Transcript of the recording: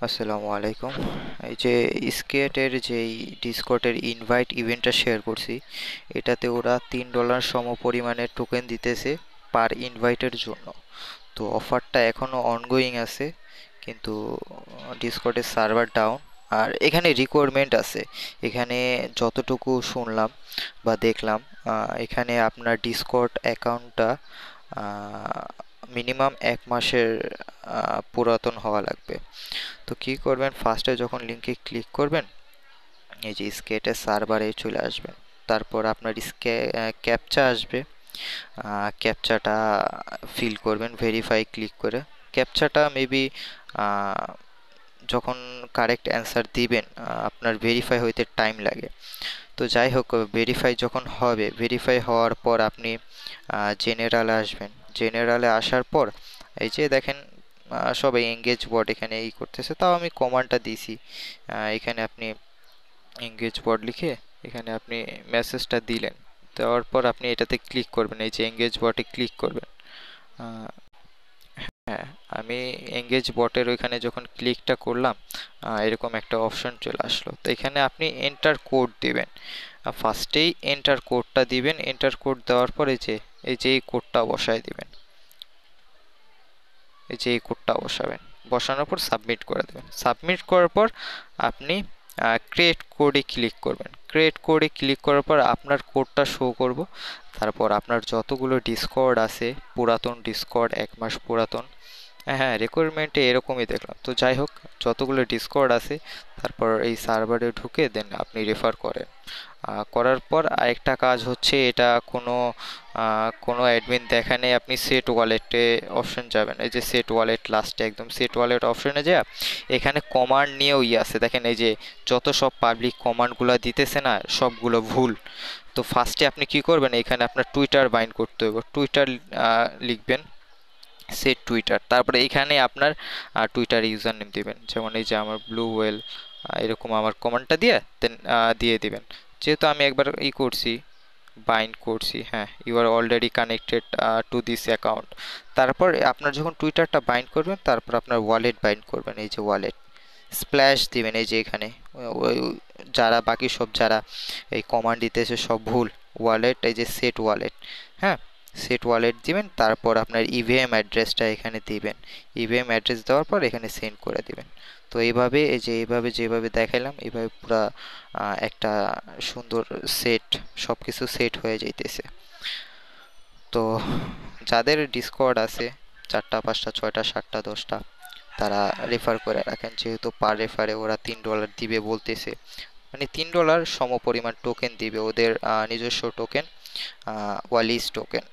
আসসালামু আলাইকুম। এই যে স্কেটের যেই ডিসকর্ডের ইনভাইট ইভেন্টটা শেয়ার করছি, এটাতে ওরা $3 সম পরিমাণের টোকেন দিতেছে পার ইনভাইটের জন্য। তো অফারটা এখনো অনগোয়িং আছে, কিন্তু ডিসকর্ডের সার্ভার ডাউন। আর এখানে রিকোয়ারমেন্ট আছে, এখানে যতটুকু শুনলাম বা দেখলাম, এখানে আপনার ডিসকর্ড অ্যাকাউন্টটা মিনিমাম 1 মাসের পুরাতন হওয়া লাগবে। তো কি করবেন, ফার্স্টে যখন লিঙ্কে ক্লিক করবেন, এই যে স্কেটের সার্ভারে চলে আসবেন। তারপর আপনার ক্যাপচা আসবে, ক্যাপচাটা ফিল করবেন ভেরিফাই ক্লিক করে। ক্যাপচাটা মেবি যখন কারেক্ট অ্যান্সার দিবেন আপনার ভেরিফাই হইতে টাইম লাগে। তো যাই হোক, ভেরিফাই যখন হবে, ভেরিফাই হওয়ার পর আপনি জেনারেলে আসবেন। জেনারেলে আসার পর এই যে দেখেন, সবাই এঙ্গেজ বোর্ড এখানে এই করতেছে, তাও আমি কমান্ডটা দিছি। এখানে আপনি এঙ্গেজ বোর্ড লিখে এখানে আপনি মেসেজটা দিলেন। দেওয়ার পর আপনি এটাতে ক্লিক করবেন, এই যে এঙ্গেজ বোর্ডে ক্লিক করবেন। আহ, হ্যাঁ, আমি এঙ্গেজ বটের ওইখানে যখন ক্লিকটা করলাম, এরকম একটা অপশন চলে আসলো। তো এখানে আপনি এন্টার কোড দিবেন। ফার্স্টেই এন্টার কোডটা দিবেন। এন্টার কোড দেওয়ার পর এই যে এই কোডটা বসায় দিবেন। এই যে এই কোডটা বসাবেন, বসানোর পর সাবমিট করে দেবেন। সাবমিট করার পর আপনি ক্রিয়েট কোডে ক্লিক করবেন। ক্রিয়েট কোডে ক্লিক করার পর আপনার কোডটা শো করব। তারপর আপনার যতগুলো ডিসকর্ড আছে, পুরাতন ডিসকর্ড 1 মাস পুরাতন, হ্যাঁ রিকোয়ারমেন্টে এরকমই দেখলাম। তো যাই হোক, যতগুলো ডিসকর্ড আছে তারপর এই সার্ভারে ঢুকে দেন আপনি রেফার করেন। করার পর আরেকটা কাজ হচ্ছে, এটা কোনো অ্যাডমিন দেখা নেই, আপনি সেট ওয়ালেটে অপশন যাবেন। এই যে সেট ওয়ালেট, লাস্টে একদম সেট ওয়ালেট অপশনে যা এখানে কমান্ড নিয়েও আছে দেখেন, এই যে যত সব পাবলিক কমান্ডগুলো দিতেছে না, সবগুলো ভুল। তো ফার্স্টে আপনি কি করবেন, এখানে আপনার টুইটার বাইন্ড করতে হবে। টুইটার লিখবেন, সেট টুইটার। তারপরে এখানে আপনার টুইটার ইউজার নেম দিবেন, যেমন এই যে আমার ব্লু ওয়েল, এরকম আমার কমান্ডটা দিয়ে দেন দিয়ে দিবেন। যেহেতু আমি একবার করছি, বাইন্ড করছি, হ্যাঁ, you are already connected to this account. তারপর আপনার যখন টুইটারটা বাইন্ড করবেন, তারপর আপনার ওয়ালেট বাইন্ড করবেন। এই যে ওয়ালেট স্প্ল্যাশ দিবেন, এই যে এখানে ওই যারা বাকি সব যারা এই কমান্ড দিতেছে সব ভুল। ওয়ালেট, এই যে সেট ওয়ালেট, হ্যাঁ, সেট ওয়ালেট দিবেন। তারপর আপনার ইভিএম অ্যাড্রেসটা এখানে দিবেন। ইভিএম অ্যাড্রেস দেওয়ার পর এখানে সেন্ড করে দিবেন। তো এইভাবে, এই যে এইভাবে যেভাবে দেখাইলাম, এইভাবে পুরা একটা সুন্দর সেট, সব কিছু সেট হয়ে যাইতেছে। তো যাদের ডিসকর্ড আছে 4টা 5টা 6টা 7টা 10টা, তারা রেফার করে রাখেন, যেহেতু পার রেফারে ওরা $3 দিবে বলতেছে। মানে $3 সমপরিমাণ টোকেন দিবে, ওদের নিজস্ব টোকেন, ওয়ালিস টোকেন।